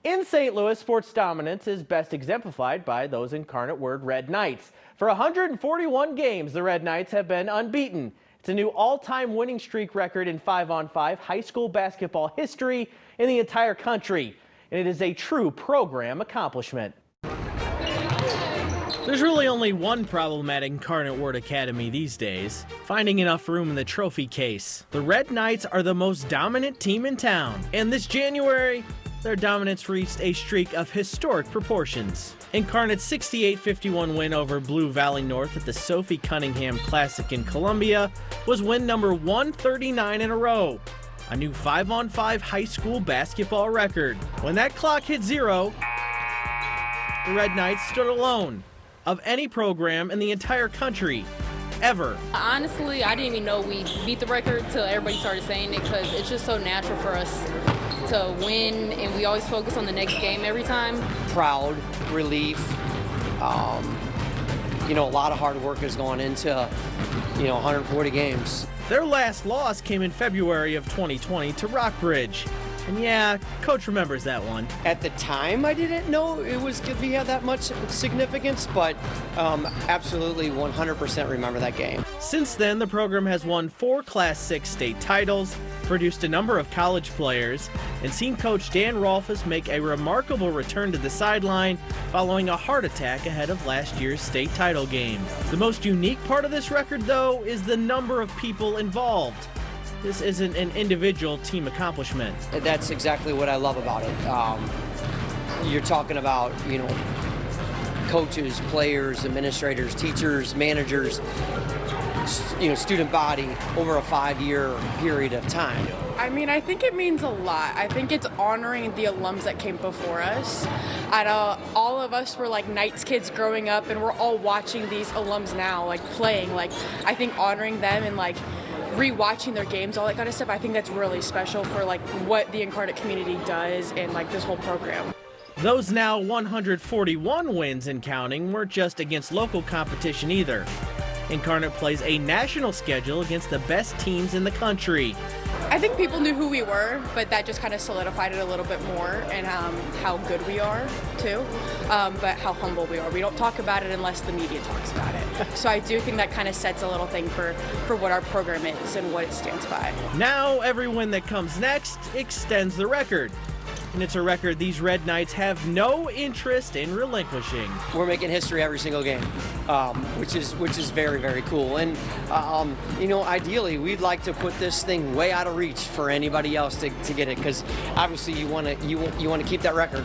In St. Louis, sports dominance is best exemplified by those Incarnate Word Red Knights. For 141 games, the Red Knights have been unbeaten. It's a new all-time winning streak record in 5-on-5 high school basketball history in the entire country, and it is a true program accomplishment. There's really only one problem at Incarnate Word Academy these days: finding enough room in the trophy case. The Red Knights are the most dominant team in town, and this January, their dominance reached a streak of historic proportions. Incarnate's 68-51 win over Blue Valley North at the Sophie Cunningham Classic in Columbia was win number 139 in a row, a new 5-on-5 high school basketball record. When that clock hit zero, the Red Knights stood alone of any program in the entire country, ever. Honestly, I didn't even know we beat the record till everybody started saying it, because it's just so natural for us to win, and we always focus on the next game every time. Proud, relief, a lot of hard work has gone into, 140 games. Their last loss came in February of 2020 to Rockbridge. And yeah, Coach remembers that one. At the time, I didn't know it was going to have that much significance, but absolutely 100% remember that game. Since then, the program has won 4 Class 6 state titles, produced a number of college players, and seen Coach Dan Rolfes make a remarkable return to the sideline following a heart attack ahead of last year's state title game. The most unique part of this record, though, is the number of people involved. This isn't an individual team accomplishment. That's exactly what I love about it. You're talking about, coaches, players, administrators, teachers, managers, student body over a 5-year period of time. I mean, I think it means a lot. I think it's honoring the alums that came before us. All of us were like Knights kids growing up, and we're all watching these alums now, playing. I think honoring them and rewatching their games, all that kind of stuff, I think that's really special for what the Incarnate community does and this whole program. Those now 141 wins and counting weren't just against local competition either. Incarnate plays a national schedule against the best teams in the country. I think people knew who we were, but that just kind of solidified it a little bit more, and how good we are too, but how humble we are. We don't talk about it unless the media talks about it. So I do think that kind of sets a little thing for what our program is and what it stands by. Now every win that comes next extends the record. And it's a record these Red Knights have no interest in relinquishing. We're making history every single game, which is very, very cool. And ideally, we'd like to put this thing way out of reach for anybody else to get it, because obviously you want to keep that record.